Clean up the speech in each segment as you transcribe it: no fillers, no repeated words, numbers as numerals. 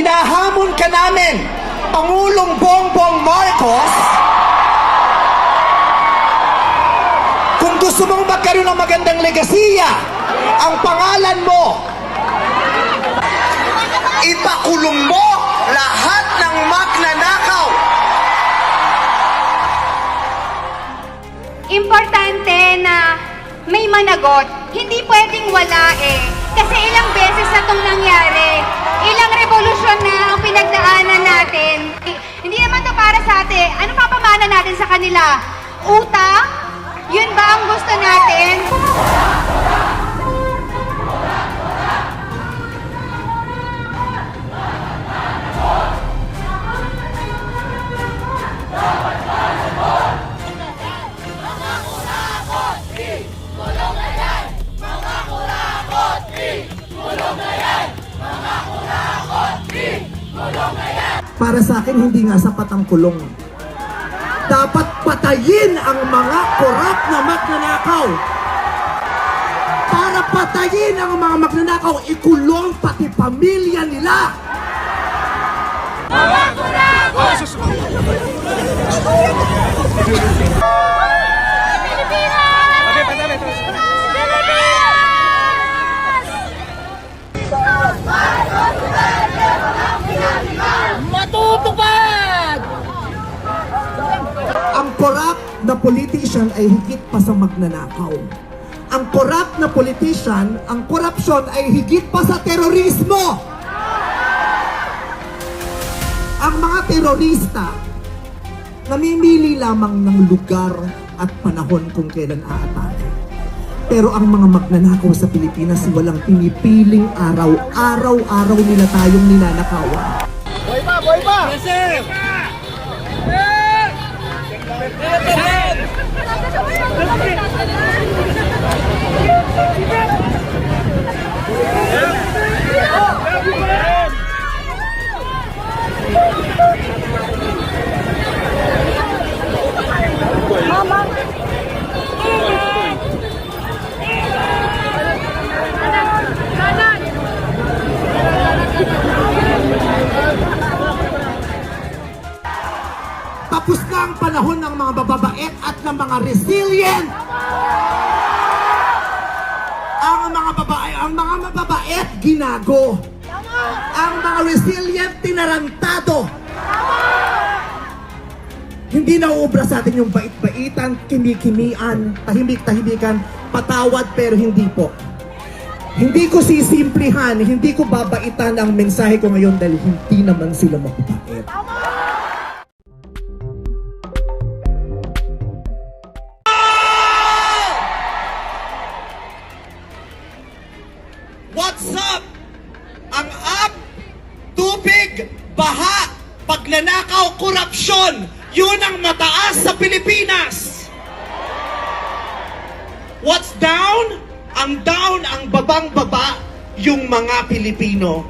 Hinahamon ka namin, Pangulong Bongbong Marcos, kung gusto mong magkaroon ng magandang legasiya, ang pangalan mo, ipakulong mo lahat ng magnanakaw. Importante na may managot. Hindi pwedeng wala Kasi ilang beses na itong nangyari. Ilang revolusyon na ang pinagdaanan natin. Hindi naman to para sa atin. Ano papamana natin sa kanila? Utang? Yun ba ang gusto natin? Para sa akin, hindi nga sapat ang kulong. Dapat patayin ang mga korap na magnanakaw. Para patayin ang mga magnanakaw, ikulong pati pamilya nila. Mga kurakot! Ang korap na politician ay higit pa sa magnanakaw. Ang korap na politician, ang korupsyon ay higit pa sa terorismo. Ang mga terorista, namimili lamang ng lugar at panahon kung kailan aatake. Pero ang mga magnanakaw sa Pilipinas, walang pinipiling araw. Araw-araw nila tayong ninanakawan. Boy pa! Yes, sir! Mama! Tapos na ang panahon ng mga bababait at ng mga resilient. Ang mga mababait, ginago. Ang mga resilient, tinarantado. Hindi nauubra sa atin yung bait-baitan, kimi-kimian, tahimik-tahimikan, patawad pero hindi po. Hindi ko sisimplihan, hindi ko babaitan ang mensahe ko ngayon dahil hindi naman sila mababait. What's up? Ang up, tubig, baha, pagnanakaw, korupsyon, yun ang mataas sa Pilipinas. What's down? Ang down, ang babang-baba, yung mga Pilipino.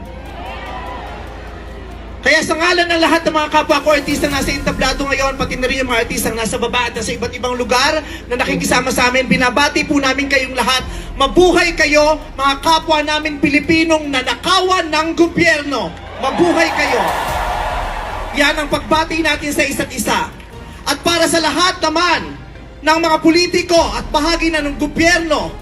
Kaya sa ngalan ng lahat ng mga kapwa ko artistang nasa entablado ngayon, pati na rin yung mga artistang nasa baba at nasa iba't ibang lugar na nakikisama sa amin, binabati po namin kayong lahat. Mabuhay kayo, mga kapwa namin Pilipinong nanakawan ng gobyerno. Mabuhay kayo. Yan ang pagbati natin sa isa't isa. At para sa lahat naman ng mga politiko at bahagi na ng gobyerno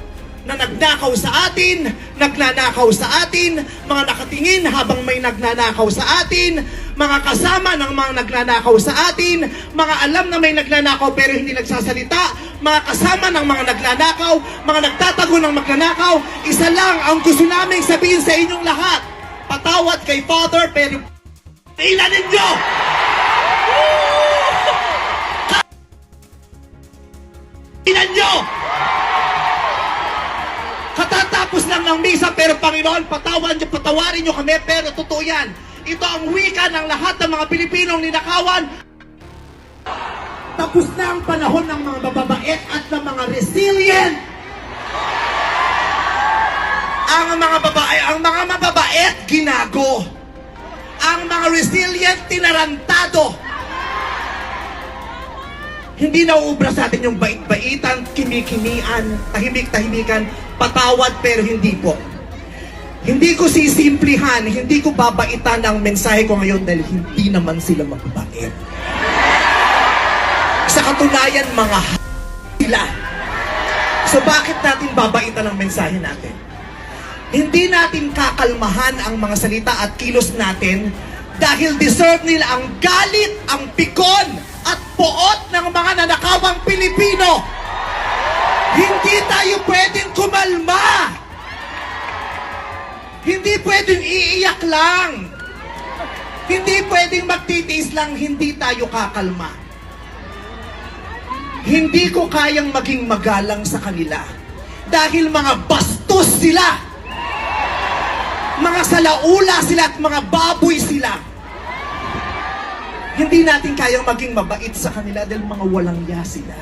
na nagnakaw sa atin, nagnanakaw sa atin, mga nakatingin habang may nagnanakaw sa atin, mga kasama ng mga nagnanakaw sa atin, mga alam na may nagnanakaw pero hindi nagsasalita, mga kasama ng mga nagnanakaw, mga nagtatago ng magnanakaw, isa lang ang gusto naming sabihin sa inyong lahat. Patawad kay Father pero ilan ninyo! Ilan nyo! Katatapos lang ng misa, pero Panginoon, patawarin nyo kami, pero totoo yan. Ito ang wika ng lahat ng mga Pilipinong ninakawan. Tapos na ang panahon ng mga bababait at ng mga resilient. Ang mga mababait, ginago. Ang mga resilient, tinarantado. Hindi nauubra sa atin yung bait-baitan, kimi-kimian, tahimik-tahimikan, patawad pero hindi po. Hindi ko sisimplihan, hindi ko babaitan ang mensahe ko ngayon dahil hindi naman sila mababait. Sa katunayan, mga sila. So bakit natin babaitan ang mensahe natin? Hindi natin kakalmahan ang mga salita at kilos natin dahil deserve nila ang galit, ang pikon at poot ng mga nanakawang Pilipino. Hindi tayo pwedeng kumalma. Hindi pwedeng iiyak lang. Hindi pwedeng magtitiis lang, hindi tayo kakalma. Hindi ko kayang maging magalang sa kanila dahil mga bastos sila. Mga salaula sila at mga baboy sila. Hindi natin kayang maging mabait sa kanila dahil mga walang ya sila.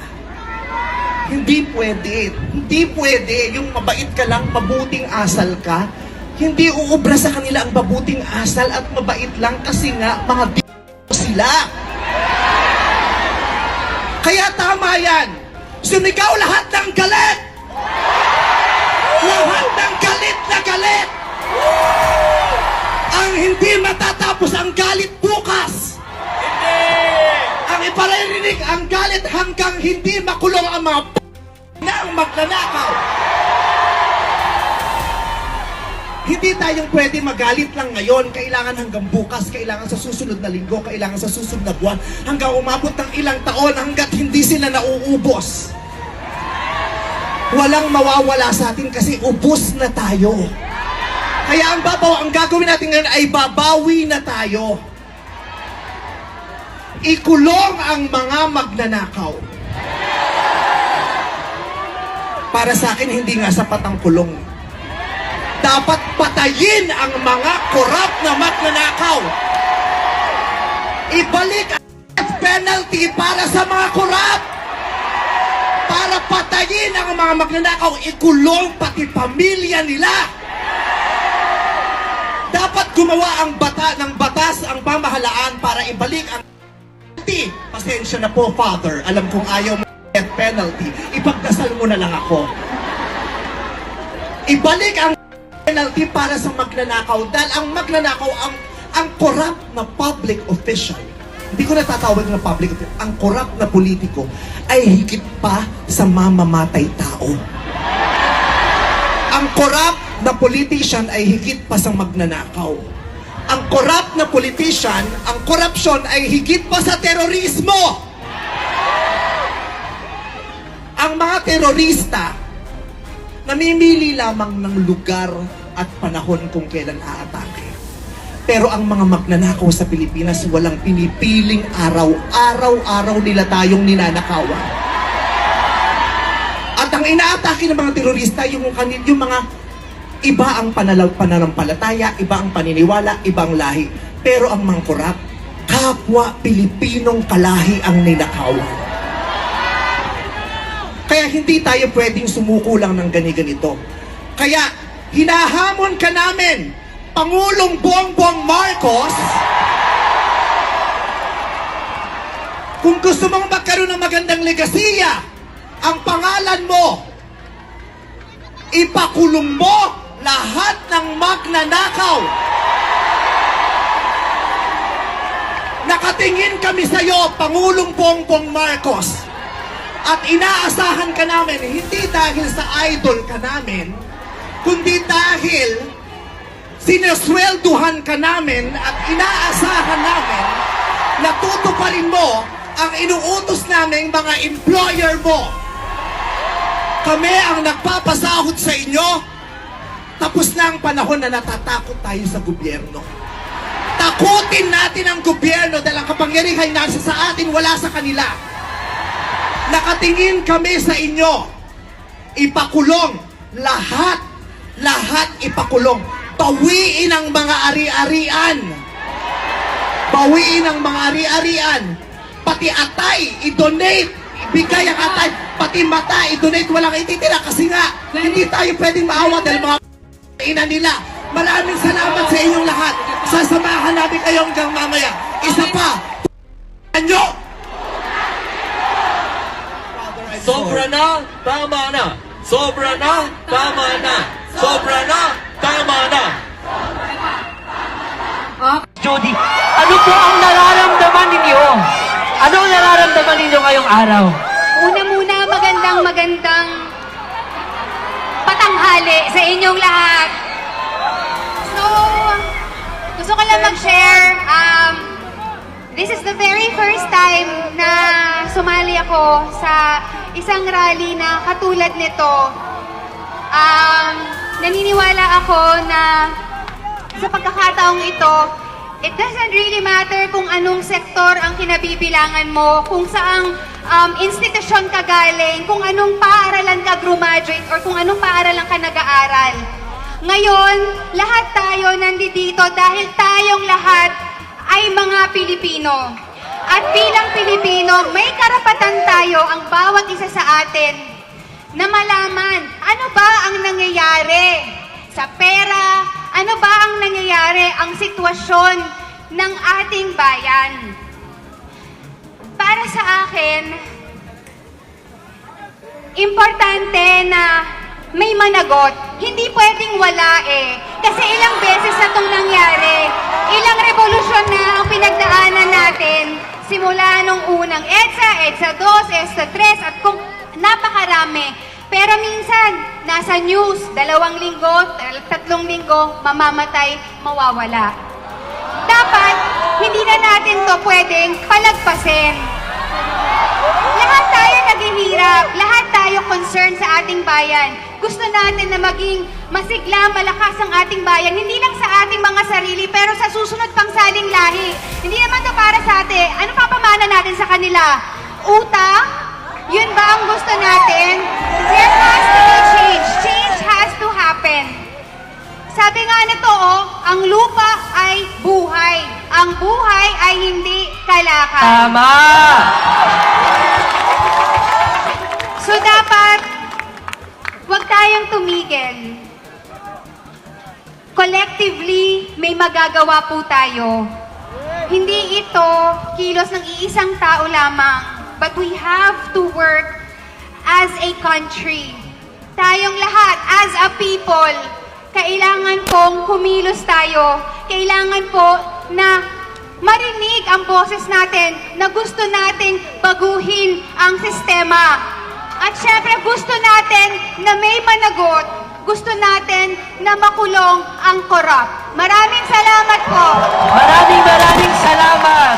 Hindi pwede. Hindi pwede. Yung mabait ka lang, mabuting asal ka. Hindi uubra sa kanila ang mabuting asal at mabait lang kasi nga mga sila. Kaya tama yan. Sumigaw lahat ng galit. Lahat ng galit na galit. Ang hindi matatapos ang galit bukas. Ang iparirinig ang galit hanggang hindi makulong ang mga na ang magnanakaw. Hindi tayong pwede magalit lang ngayon. Kailangan hanggang bukas, kailangan sa susunod na linggo, kailangan sa susunod na buwan, hanggang umabot ng ilang taon hanggat hindi sila nauubos. Walang mawawala sa atin kasi ubos na tayo. Kaya ang gagawin natin ngayon ay babawi na tayo. Ikulong ang mga magnanakaw. Para sa akin, hindi nga sapat ang kulong. Dapat patayin ang mga korap na magnanakaw. Ibalik ang death penalty para sa mga korap. Para patayin ang mga magnanakaw, ikulong pati pamilya nila. Dapat gumawa ang batas ang pamahalaan para ibalik ang penalty. Pasensya na po, Father. Alam kong ayaw mo death penalty. Ipagdasal mo na lang ako. Ibalik ang penalty para sa magnanakaw dahil ang magnanakaw ang corrupt na public official. Hindi ko natatawag na public official. Ang corrupt na politiko ay higit pa sa mamamatay tao. Ang corrupt na politician ay higit pa sa magnanakaw. Ang corrupt na politician, ang korupsyon ay higit pa sa terorismo. Ang mga terorista namimili lamang ng lugar at panahon kung kailan aatake. Pero ang mga magnanakaw sa Pilipinas, walang pinipiling araw. Araw-araw nila tayong ninanakawan. At ang inaatake ng mga terorista, yung mga iba ang pananampalataya, iba ang paniniwala, iba ang lahi. Pero ang mga korap, kapwa Pilipinong kalahi ang ninakawan. Kaya hindi tayo pwedeng sumuko lang ng ganito. Kaya hinahamon ka namin, Pangulong Bongbong Marcos, kung gusto mong magkaroon ng magandang legasiya, ang pangalan mo, ipakulong mo lahat ng magnanakaw. Nakatingin kami sa iyo, Pangulong Bongbong Marcos. At inaasahan ka namin, hindi dahil sa idol ka namin, kundi dahil sineswelduhan ka namin at inaasahan namin na tutuparin mo ang inuutos naming mga employer mo. Kami ang nagpapasahod sa inyo. Tapos na ang panahon na natatakot tayo sa gobyerno. Takutin natin ang gobyerno dahil ang kapangyarihan nasa sa atin, wala sa kanila. Nakatingin kami sa inyo. Ipakulong. Lahat ipakulong. Bawiin ang mga ari-arian. Bawiin ang mga ari-arian. Pati atay, i-donate. Ibigay ang atay. Pati mata, i-donate. Walang ititira kasi nga, hindi tayo pwedeng maawa dahil mga ina nila. Maraming salamat sa inyong lahat. Sasamahan namin kayo hanggang mamaya. Isa pa, nyo! Sobra na, tama na. Sobra na, tama na. Sobra na, Tama na! Jody, ano po ang nararamdaman ninyo? Ano ang nararamdaman ninyo ngayong araw? Una-muna, magandang patanghali sa inyong lahat. So, gusto ko lang mag-share. This is the very first time na sumali ako sa isang rally na katulad nito. Naniniwala ako na sa pagkakataong ito, it doesn't really matter kung anong sektor ang kinabibilangan mo, kung saang institusyon ka galing, kung anong paaralan ka graduate, or kung anong paaralan ka nag-aaral. Ngayon, lahat tayo nandito dahil tayong lahat ay mga Pilipino. At bilang Pilipino, may karapatan tayo ang bawat isa sa atin na malaman ano ba ang nangyayari sa pera, ano ba ang nangyayari ang sitwasyon ng ating bayan. Para sa akin, importante na may managot. Hindi pwedeng wala eh. Kasi ilang beses na itong nangyari. Ilang revolusyon na ang pinagdaanan natin. Simula nung unang EDSA, EDSA 2, EDSA 3, at kung napakarami. Pero minsan, nasa news, 2 linggo, 3 linggo, mamamatay, mawawala. Dapat, hindi na natin to pwedeng palagpasin. Lahat tayo naghihirap, lahat tayo concerned sa ating bayan. Gusto natin na maging masigla, malakas ang ating bayan, hindi lang sa ating mga sarili, pero sa susunod pang saling lahi. Hindi naman to para sa atin. Ano papamana natin sa kanila? Utang? Yun ba ang gusto natin? There has to be change. Change has to happen. Sabi nga nito, ang lupa ay buhay. Ang buhay ay hindi kalakal. Tama! So dapat, huwag tayong tumigil. Collectively, may magagawa po tayo. Hindi ito kilos ng iisang tao lamang, but we have to work as a country. Tayong lahat, as a people, kailangan pong kumilos tayo. Kailangan po na marinig ang boses natin na gusto nating baguhin ang sistema. At syempre gusto natin na may managot, gusto natin na makulong ang korap. Maraming salamat po. Maraming salamat!